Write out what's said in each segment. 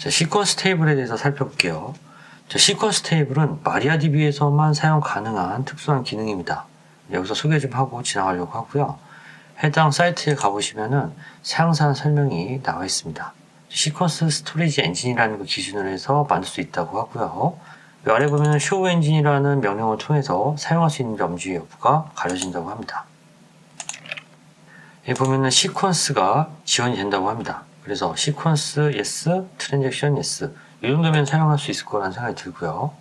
자, 시퀀스 테이블에 대해서 살펴볼게요. 자, 시퀀스 테이블은 마리아DB에서만 사용 가능한 특수한 기능입니다. 여기서 소개 좀 하고 지나가려고 하고요. 해당 사이트에 가보시면은 상세한 설명이 나와 있습니다. 시퀀스 스토리지 엔진이라는 걸 기준으로 해서 만들 수 있다고 하고요. 이 아래 보면 show 엔진이라는 명령을 통해서 사용할 수 있는 점주의 여부가 가려진다고 합니다. 여기 보면은 시퀀스가 지원이 된다고 합니다. 그래서 시퀀스 yes, 트랜잭션 yes 이 정도면 사용할 수 있을 거라는 생각이 들고요.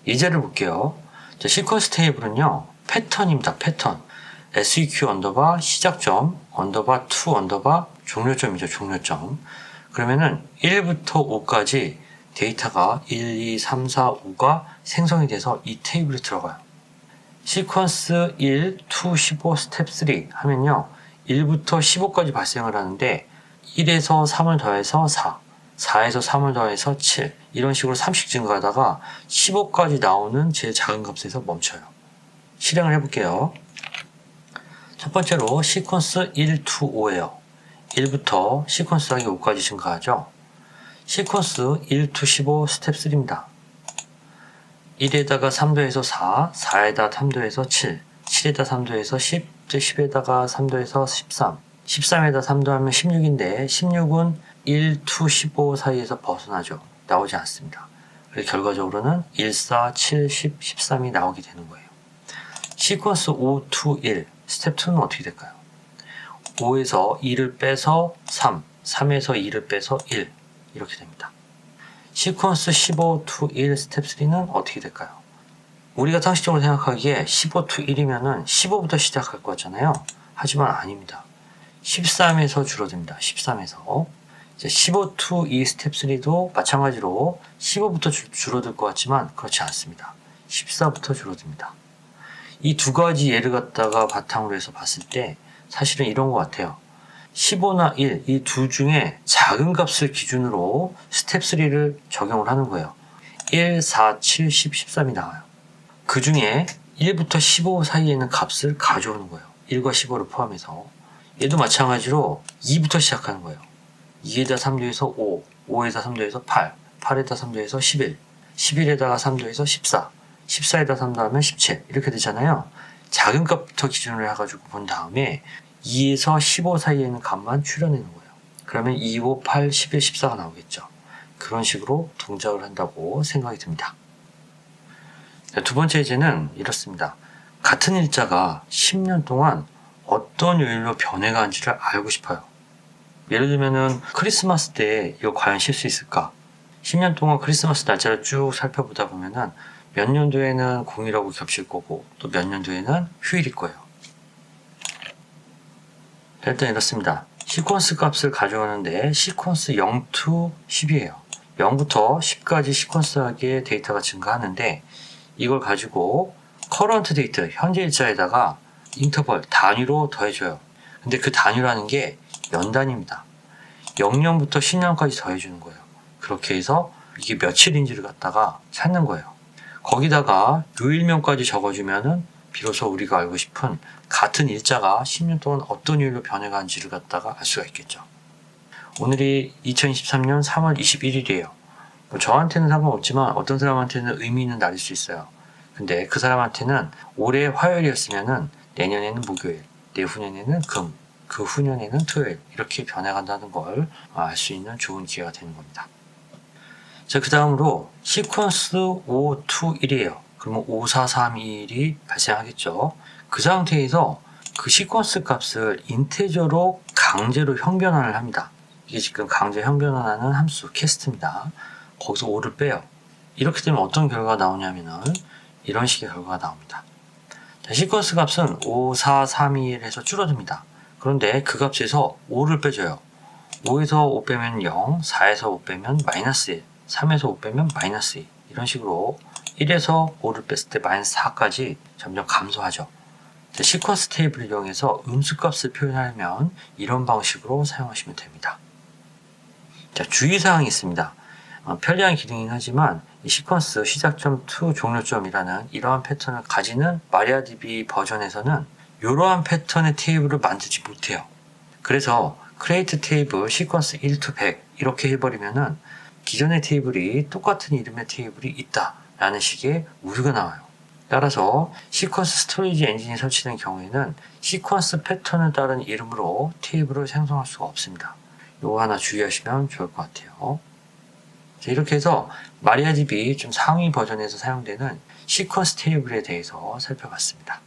예제를 볼게요. 자, 시퀀스 테이블은요 패턴입니다. 패턴 seq 언더바 시작점 언더바 to 언더바 종료점이죠. 종료점. 그러면은 1부터 5까지 데이터가 1, 2, 3, 4, 5가 생성이 돼서 이 테이블에 들어가요. 시퀀스 1, 2, 15, 스텝 3 하면요 1부터 15까지 발생을 하는데 1에서 3을 더해서 4, 4에서 3을 더해서 7 이런 식으로 3씩 증가하다가 15까지 나오는 제일 작은 값에서 멈춰요. 실행을 해볼게요. 첫 번째로 시퀀스 1, 2, 5예요. 1부터 시퀀스하기 5까지 증가하죠. 시퀀스 1, 2, 15 스텝 3입니다. 1에다가 3도해서 4, 4에다 3도해서 7, 7에다 3도해서 10, 10에다가 3도해서 13, 13에다 3도하면 16인데 16은 1, 2, 15 사이에서 벗어나죠. 나오지 않습니다. 그래서 결과적으로는 1, 4, 7, 10, 13이 나오게 되는 거예요. 시퀀스 5, 2, 1 스텝 2는 어떻게 될까요? 5에서 2를 빼서 3, 3에서 2를 빼서 1 이렇게 됩니다. 시퀀스 15 to 1 스텝 3는 어떻게 될까요? 우리가 상식적으로 생각하기에 15 to 1이면은 15부터 시작할 거잖아요. 하지만 아닙니다. 13에서 줄어듭니다. 13에서. 이제 15 to 2 스텝 3도 마찬가지로 15부터 줄어들 것 같지만 그렇지 않습니다. 14부터 줄어듭니다. 이 두 가지 예를 갖다가 바탕으로 해서 봤을 때 사실은 이런 것 같아요. 15나 1, 이 둘 중에 작은 값을 기준으로 스텝 3를 적용을 하는 거예요. 1, 4, 7, 10, 13이 나와요. 그 중에 1부터 15 사이에 있는 값을 가져오는 거예요. 1과 15를 포함해서. 얘도 마찬가지로 2부터 시작하는 거예요. 2에다 3도해서 5, 5에다 3도해서 8, 8에다 3도해서 11, 11에다가 3도해서 14, 14에다 3도하면 17 이렇게 되잖아요. 작은 값부터 기준으로 해가지고 본 다음에 2에서 15 사이에 있는 값만 추려내는 거예요. 그러면 2, 5, 8, 11, 14가 나오겠죠. 그런 식으로 동작을 한다고 생각이 듭니다. 두 번째 예제는 이렇습니다. 같은 일자가 10년 동안 어떤 요일로 변해가는지를 알고 싶어요. 예를 들면은 크리스마스 때 이거 과연 실 수 있을까? 10년 동안 크리스마스 날짜를 쭉 살펴보다 보면은 몇 년도에는 공휴일하고 겹칠 거고 또 몇 년도에는 휴일일 거예요. 일단 이렇습니다. 시퀀스 값을 가져오는데 시퀀스 0 to 10이에요. 0부터 10까지 시퀀스하게 데이터가 증가하는데 이걸 가지고 current 데이터, 현재 일자에다가 인터벌, 단위로 더해줘요. 근데 그 단위라는 게 연단입니다. 0년부터 10년까지 더해주는 거예요. 그렇게 해서 이게 며칠인지를 갖다가 찾는 거예요. 거기다가 요일명까지 적어주면은 비로소 우리가 알고 싶은 같은 일자가 10년 동안 어떤 요일로 변해가는지를 갖다가 알 수가 있겠죠. 오늘이 2023년 3월 21일이에요. 뭐 저한테는 상관없지만 어떤 사람한테는 의미 있는 날일 수 있어요. 근데 그 사람한테는 올해 화요일이었으면은 내년에는 목요일, 내후년에는 금, 그 후년에는 토요일 이렇게 변해간다는 걸 알 수 있는 좋은 기회가 되는 겁니다. 자, 그 다음으로 시퀀스 5 to 1이에요. 그러면 5, 4, 3, 2, 1이 발생하겠죠. 그 상태에서 그 시퀀스 값을 인테저로 강제로 형변환을 합니다. 이게 지금 강제 형변환하는 함수 캐스트입니다. 거기서 5를 빼요. 이렇게 되면 어떤 결과가 나오냐면은 이런 식의 결과가 나옵니다. 자, 시퀀스 값은 5, 4, 3, 2, 1 해서 줄어듭니다. 그런데 그 값에서 5를 빼줘요. 5에서 5 빼면 0, 4에서 5 빼면 마이너스 1, 3에서 5 빼면 마이너스 2 이런 식으로 1에서 5를 뺐을 때 마이너스 4까지 점점 감소하죠. 시퀀스 테이블을 이용해서 음수값을 표현하려면 이런 방식으로 사용하시면 됩니다. 자, 주의사항이 있습니다. 편리한 기능이긴 하지만 이 시퀀스 시작점 to 종료점이라는 이러한 패턴을 가지는 마리아DB 버전에서는 이러한 패턴의 테이블을 만들지 못해요. 그래서 create 테이블 시퀀스 1 to 100 이렇게 해버리면은 기존의 테이블이 똑같은 이름의 테이블이 있다 라는 식의 오류가 나와요. 따라서 시퀀스 스토리지 엔진이 설치된 경우에는 시퀀스 패턴을 따른 이름으로 테이블을 생성할 수가 없습니다. 이거 하나 주의하시면 좋을 것 같아요. 자, 이렇게 해서 마리아DB 좀 상위 버전에서 사용되는 시퀀스 테이블에 대해서 살펴봤습니다.